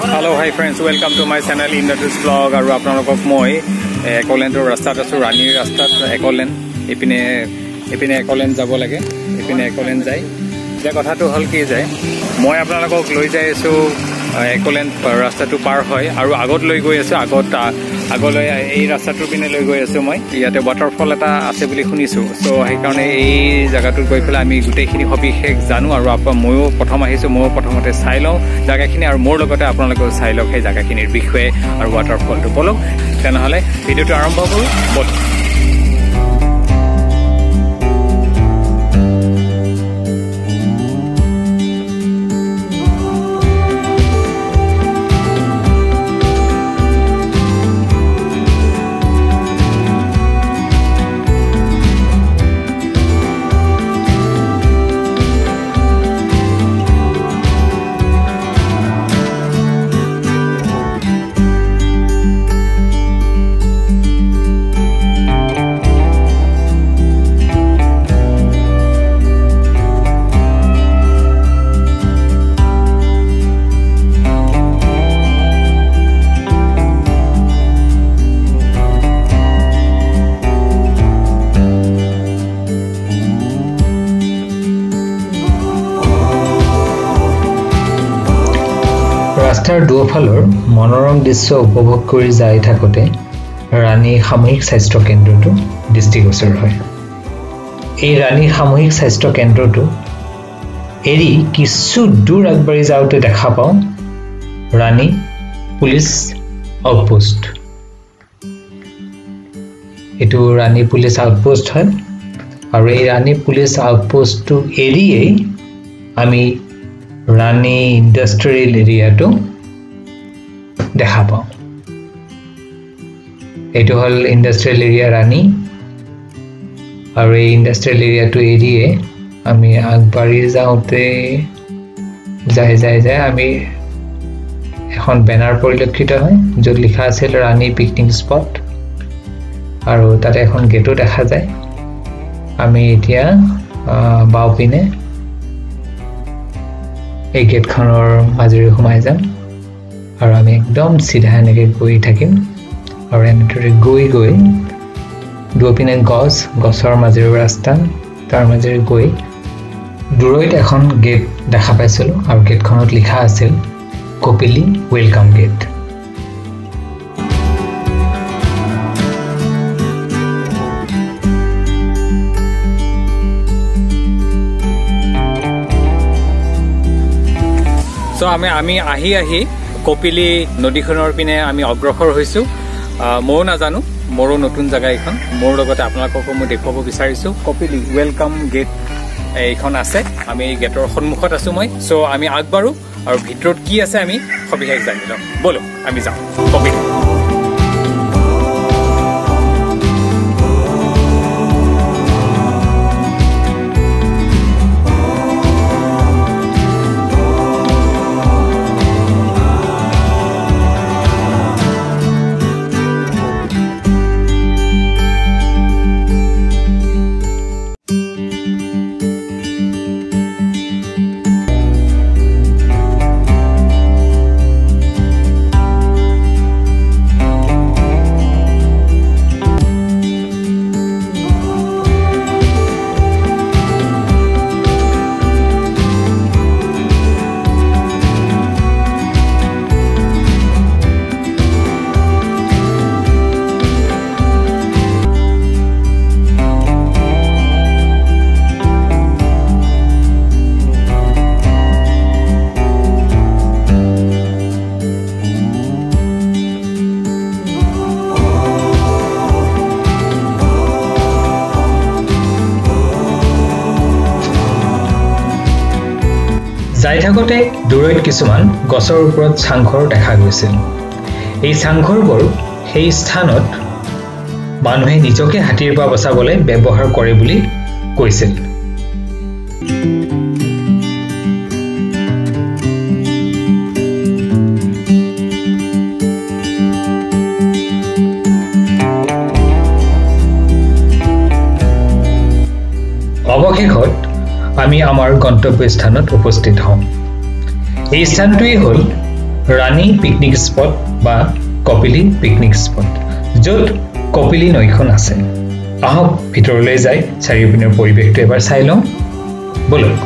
Hello, hi friends, welcome to my channel Indus Vlog. Aru apnalokok moi Ekolentor rastat asu Rani rastat Ekolen epine Ekolen jabo lage epine Ekolen jai je kotha to hol ki jai moi apnalokok loi jai asu Ekolen rasta to par hoy aru agot loi goi asu agoloi ei rasta to pine loi goi asu moi iate waterfall eta ase boli khunisu so he karone ei jaga to goi phela ami gutei khini hobi hek janu aru apa moyo prothom ahisu moyo prothomote sailo jaga khini aru mor logote apnaloko sailo he jaga khinir bikhoye aru waterfall to bolok tenahole video to arambho koru bol ৰাস্তাৰ দুফালৰ মনোৰম দৃশ্য উপভোগ কৰি যাই থাকোতে ৰাণী সামূহিক স্বাস্থ্য কেন্দ্ৰটো দৃষ্টিগোচৰ হয় এই ৰাণী সামূহিক স্বাস্থ্য কেন্দ্ৰটো এৰি কিছু দূৰ আগবাঢ়ি যাওঁতে দেখা পাওঁ ৰাণী পুলিচ আউটপোষ্ট এটো ৰাণী পুলিচ আউটপোষ্ট হয় আৰু এই ৰাণী পুলিচ আউটপোষ্টটো এৰিয়ে আমি ৰাণী ইণ্ডাষ্ট্ৰিয়েল এৰিয়াটো দেখা পাওঁ এটো হল ইণ্ডাষ্ট্ৰিয়েল এৰিয়া ৰাণী আৰু এই ইণ্ডাষ্ট্ৰিয়েল এৰিয়াটো এৰিয়ে আমি আগবাঢ়ি যাওঁতে যাই আমি এখন বেনাৰ পৰিলক্ষিত হয় য'ত লিখা আছিল ৰাণী পিকনিক স্পট আৰু তাতে এখন গেটো দেখা যায় আমি এতিয়া বাওপিনে এই গেটখনৰ মাজেৰে সোমাই যাম আৰু আমি একদম সিধা এনেকৈ গৈ থাকিম আৰু এনেদৰে গৈ দুপিনে গছৰ মাজেৰে ৰাস্তা তাৰ মাজেৰে গৈ দূৰৈত এখন গেট দেখা পাইছিলোঁ আৰু গেটখনত লিখা আছিল কপিলি ওয়েলকাম গেট So আমি আহি কপিলি নদীখনৰ পিনে আমি অগ্ৰসৰ হৈছো মই না জানো মোৰো নতুন জায়গা এখন মোৰ লগতে আপোনালোকক মই দেখুৱাব বিচাৰিছো কপিলি ওয়েলকাম গেট এইখন আছে আমি এই গেটৰ সন্মুখত আছো মই সো আমি আগবাঢ়ো আৰু ভিতৰত কি আছে আমি সবিশেষ জানি লওঁ বলো আমি যাওঁ কপিলি যাই থাকোতে দূৰৈত কিছুমান গছৰ ওপৰত চাংঘৰ দেখা গৈছিল এই চাংঘৰবোৰ সেই স্থানত মানুহে নিজকে হাতীৰ পৰা বচাবলৈ ব্যৱহাৰ কৰে বুলি কৈছিল অৱশেষত আমি আমাৰ গন্তব্য স্থানত উপস্থিত হওঁ এই স্থানটোই হল ৰাণী পিকনিক স্পট বা কপিলী পিকনিক স্পট, য'ত কপিলী নৈখন আছে। আহক ভিতৰলৈ যাই চাৰিওপিনৰ পৰিৱেশটো এবাৰ চাই লওঁ বলক।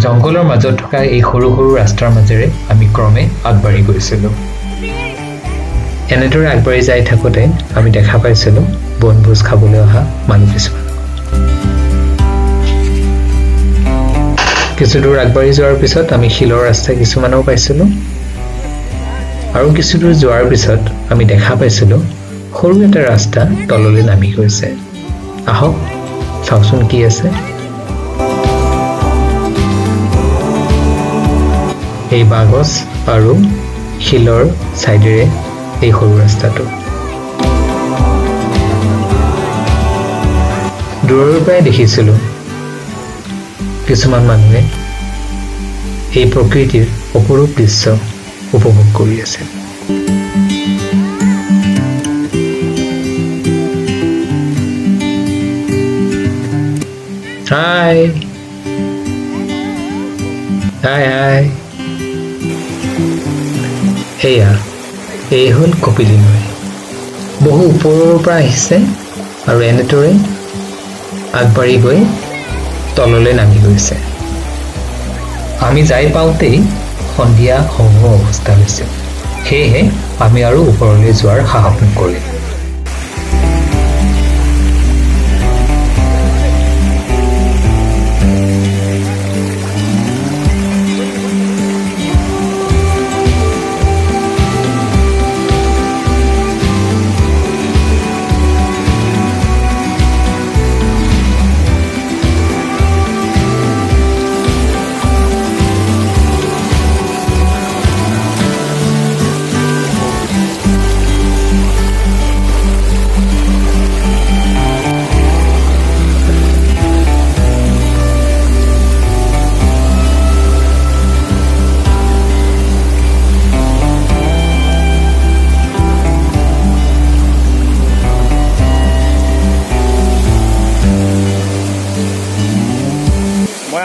জংগলৰ মাজত থকা এই সৰু সৰু ৰাস্তাৰ মাজেৰে আমি ক্ৰমে আগবাঢ়ি গৈছিলোঁ। এনেদৰে আগবাঢ়ি যাই থাকোঁতে আমি দেখা পাইছিলোঁ বনভোজ খাবলৈ অহা মানুহ কিছুমান। কিছু দূৰ আগবাঢ়ি যোৱাৰ পিছত আমি শিলৰ ৰাস্তা কিছুমানো পাইছিলোঁ, আৰু কিছু দূৰ যোৱাৰ পিছত আমি দেখা পাইছিলোঁ সৰু এটা ৰাস্তা তললৈ নামি গৈছে। আহক চাওঁচোন কি আছে। এই বাগছ আৰু শিলৰ ছাইডেৰে এই সৰু ৰাস্তাটো। দূৰৰ পৰাই দেখিছিলোঁ কিছুমান মানুহে এই প্ৰকৃতিৰ অপৰূপ দৃশ্য উপভোগ কৰি আছে। হাই হাই হাই, এয়া এই হ'ল কপিলী নৈ। বহু ওপৰৰ পৰা আহিছে আৰু এনেদৰে আগবাঢ়ি গৈ তললৈ নামি গৈছে। আমি যাই পাওঁতেই সন্ধিয়া হওঁ হওঁ অৱস্থা হৈছে, সেয়েহে আমি আৰু ওপৰলৈ যোৱাৰ সাহস নকৰিলোঁ।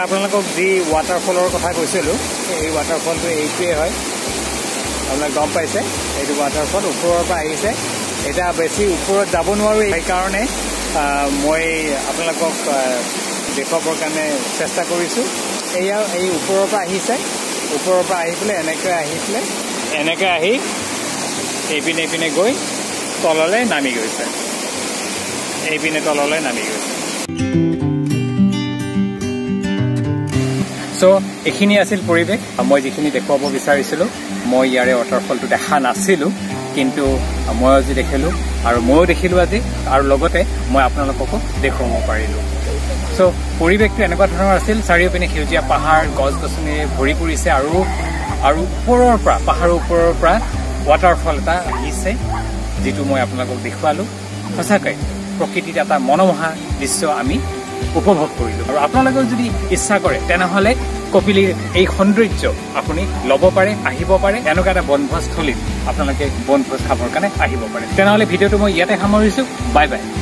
আপোনালোকক যি ৱাটাৰফলৰ কথা কৈছিলোঁ, এই ৱাটাৰফলটো এইটোৱে হয়। আপোনালোকে গম পাইছে, এইটো ৱাটাৰফল ওপৰৰ পৰা আহিছে। এতিয়া বেছি ওপৰত যাব নোৱাৰোঁ, সেইকাৰণে মই আপোনালোকক দেখুৱাবৰ কাৰণে চেষ্টা কৰিছোঁ। এয়া এই ওপৰৰ পৰা আহিছে, ওপৰৰ পৰা আহি পেলাই এনেকৈ আহি এইপিনে গৈ তললৈ নামি গৈছে। এইপিনে তললৈ নামি গৈছে। চ' এইখিনি আছিল পৰিৱেশ। মই যিখিনি দেখুৱাব বিচাৰিছিলোঁ, মই ইয়াৰে ৱাটাৰফলটো দেখা নাছিলোঁ, কিন্তু মই আজি দেখিলোঁ আৰু ময়ো দেখিলোঁ আজি, আৰু লগতে মই আপোনালোককো দেখুৱাব পাৰিলোঁ। চ' পৰিৱেশটো এনেকুৱা ধৰণৰ আছিল, চাৰিওপিনে সেউজীয়া পাহাৰ, গছ গছনিৰে ভৰি পৰিছে, আৰু ওপৰৰ পৰা, পাহাৰৰ ওপৰৰ পৰা ৱাটাৰফল এটা আহিছে, যিটো মই আপোনালোকক দেখুৱালোঁ। সঁচাকৈ প্ৰকৃতিত এটা মনোমোহা দৃশ্য আমি উপভোগ কৰিলোঁ। আৰু আপোনালোকেও যদি ইচ্ছা কৰে তেনেহ'লে কপিলীৰ এই সৌন্দৰ্য আপুনি ল'ব পাৰে, আহিব পাৰে। এনেকুৱা এটা বনভোজস্থলীত আপোনালোকে বনভোজ খাবৰ কাৰণে আহিব পাৰে। তেনেহ'লে ভিডিঅ'টো মই ইয়াতে সামৰিছোঁ। Bye bye.